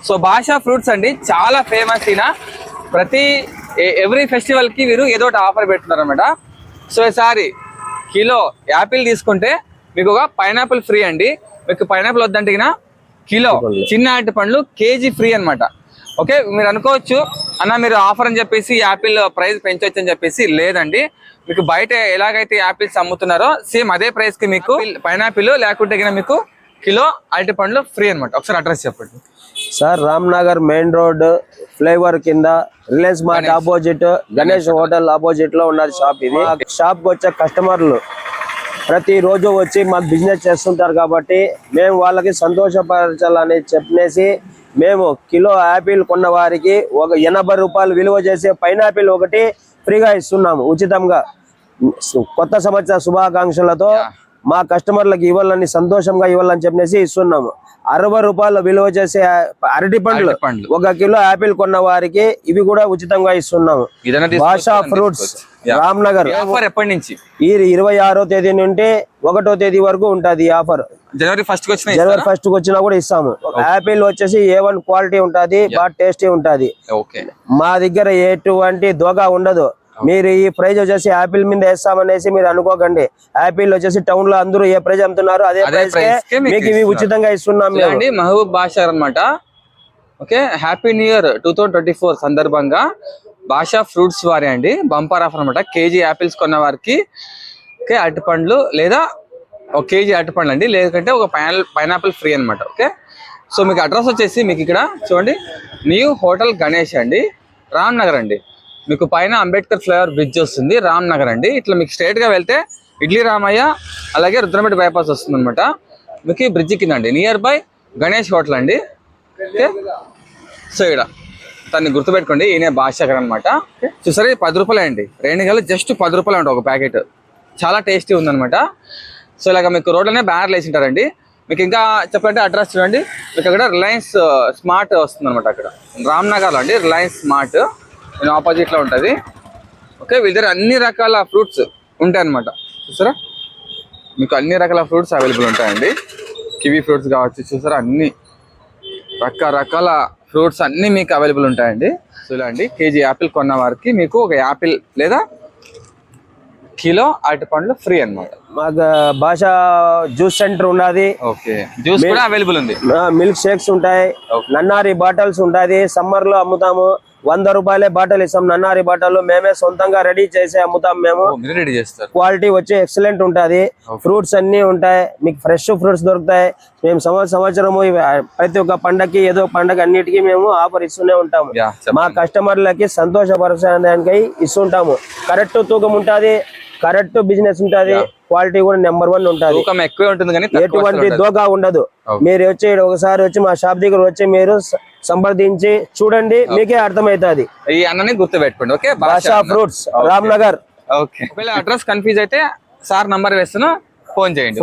So భాషా fruits అండి చాలా ఫేమస్ ఈయన. ప్రతి ఎవ్రీ ఫెస్టివల్ కి వీరు ఏదో ఒకటి ఆఫర్ పెడుతున్నారు అనమాట. సో ఈసారి కిలో యాపిల్ తీసుకుంటే మీకు ఒక పైనాపిల్ ఫ్రీ అండి. మీకు పైనాపిల్ వద్దంటే కిలో చిన్న అరటి పండ్లు కేజీ ఫ్రీ అనమాట. ఓకే, మీరు అనుకోవచ్చు అన్న మీరు ఆఫర్ అని చెప్పేసి యాపిల్ ప్రైస్ పెంచవచ్చు అని చెప్పేసి. లేదండి, మీకు బయట ఎలాగైతే యాపిల్స్ అమ్ముతున్నారో సేమ్ అదే ప్రైస్ కి మీకు పైనాపిల్ లేకుంటే మీకు కిలో అరటి పండ్లు ఫ్రీ అనమాట. ఒకసారి అడ్రస్ చెప్పండి sir. Ramnagar main road flyover కింద Reliance Mart opposite Ganesh hotel opposite లో ఉన్నది షాప్. ఇది షాప్ కి వచ్చే కస్టమర్లు ప్రతి రోజు వచ్చి మాకు బిజినెస్ చేస్తుంటారు కాబట్టి మేము వాళ్ళకి సంతోషపరచాలని చెప్పేసి మేము కిలో యాపిల్ కొన్న వారికి ఒక 80 రూపాయలు విలువ చేసే పైనాపిల్ ఒకటి ఫ్రీగా ఇస్తున్నాము ఉచితంగా. కొత్త సంవత్సర శుభాకాంక్షలతో మా కస్టమర్లకు ఇవ్వాలని సంతోషంగా ఇవ్వాలని చెప్పేసి ఇస్తున్నాము. 60 రూపాయలు విలువ చేసే అరటి పండ్లు 1 కిలో యాపిల్ కొన్న వారికి ఇవి కూడా ఉచితంగా ఇస్తున్నాము. భాషా ఫ్రూట్స్ రామ్నగర్. ఎప్పటి నుంచి? ఈ 26వ తేదీ నుండి 1వ తేదీ వరకు ఉంటది ఈ ఆఫర్. జనవరి ఫస్ట్ కి వచ్చినా కూడా ఇస్తాము. యాపిల్ వచ్చేసి A1 క్వాలిటీ ఉంటది, బాగా టేస్టీ ఉంటది. మా దగ్గర ఎటువంటి దోగా ఉండదు. మీరు ఈ ప్రైజ్ వచ్చేసి యాపిల్ మీద వేస్తామనేసి మీరు అనుకోకండి. యాపిల్ వచ్చేసి టౌన్ లో అందరూ ఏ ప్రైజ్ అమ్ముతున్నారు అదే ప్రైజ్ మీకు ఇవి ఉచితంగా ఇస్తున్నాం. మహబూబ్ బాషా అన్నమాట. ఓకే, హ్యాపీ న్యూ ఇయర్ 2024 సందర్భంగా భాషా ఫ్రూట్స్ వారి అండి బంపర్ ఆఫర్ అనమాట. కేజీ యాపిల్స్ కొన్న వారికి ఓకే అరటి పండ్లు లేదా ఒక కేజీ అరటి పండ్లు అండి, లేదంటే ఒక పైనాపిల్ ఫ్రీ అనమాట. ఓకే, సో మీకు అడ్రస్ వచ్చేసి మీకు ఇక్కడ చూడండి, న్యూ హోటల్ గణేష్ అండి, రామ్ నగర్ అండి. మీకు పైన అంబేద్కర్ ఫ్లైఓవర్ బ్రిడ్జ్ వస్తుంది, రామ్ నగర్ అండి. ఇట్లా మీకు స్ట్రైట్ గా వెళ్తే ఇడ్లీ రామయ్య అలాగే రుద్రమేట బైపాస్ వస్తుంది అనమాట. మీకు ఈ బ్రిడ్జ్ కింద అండి నియర్ బై గణేష్ హోటల్ అండి. ఓకే, సో ఇక్కడ దాన్ని గుర్తుపెట్టుకోండి, ఈయన భాషాకర్ అనమాట. చూసారా 10 రూపాయలు అండి, రేణిగలు జస్ట్ 10 రూపాయలు అంట ఒక ప్యాకెట్. చాలా టేస్టీ ఉందనమాట. సో ఇలాగ మీకు రోడ్లోనే బ్యానర్లు వేసి ఉంటారండి. మీకు ఇంకా చెప్పాలంటే అడ్రస్ చూడండి, మీకు అక్కడ రిలయన్స్ స్మార్ట్ వస్తుంది అనమాట. అక్కడ రామ్నగర్లో అండి రిలయన్స్ స్మార్ట్ నేను ఆపోజిట్లో ఉంటుంది. ఓకే, వీళ్ళ దగ్గర అన్ని రకాల ఫ్రూట్స్ ఉంటాయి అనమాట. చూసారా మీకు అన్ని రకాల ఫ్రూట్స్ అవైలబుల్ ఉంటాయండి. కివీ ఫ్రూట్స్ కావచ్చు, చూసారా అన్ని రకరకాల ఫ్రూట్స్ అన్నీ మీకు అవైలబుల్ ఉంటాయండి. సో ఇలా అండి కేజీ యాపిల్ కొన్న వారికి మీకు ఒక యాపిల్ లేదా కిలో అరటి పండ్లు ఫ్రీ అన్నమాట. మాకు భాషా జ్యూస్ సెంటర్ ఉన్నది. ఓకే, జ్యూస్ కూడా అవైలబుల్ ఉంది. మిల్క్ షేక్స్ ఉంటాయి, నన్నారి బాటిల్స్ ఉంటాయి. సమ్మర్ లో అమ్ముతాము. 100 రూపాయలే బాటిల్ ఇస్తాం. నన్నారి బాటిల్ మేమే సొంతంగా రెడీ చేసి అమ్ముతాం. మేము రెడీ చేస్తారు. క్వాలిటీ వచ్చి ఎక్సలెంట్ ఉంటది. ఫ్రూట్స్ అన్ని ఉంటాయి, మీకు ఫ్రెష్ ఫ్రూట్స్ దొరుకుతాయి. మేము సంవత్సరము ప్రతి ఒక్క పండగకి ఏదో పండగ అన్నిటికీ మేము ఆఫర్ ఇస్తూనే ఉంటాము. మా కస్టమర్లకి సంతోషపరచడానికి ఇస్తుంటాము. కరెక్ట్ తూకం ఉంటది, కరెక్ట్ బిజినెస్ ఉంటది, క్వాలిటీ కూడా నెంబర్ 1 ఉంటది. ఎటువంటి దోగా ఉండదు. మీరు వచ్చి ఒకసారి వచ్చి మా షాప్ దగ్గర వచ్చి మీరు సంప్రదించి చూడండి, మీకే అర్థమవుతుంది. ఈ అన్నని గుర్తు పెట్టుకోండి. ఓకే, భాషా fruits Ramnagar. Okay, address confuse అయితే సార్ నంబర్ వేస్తున్నా, ఫోన్ చేయండి.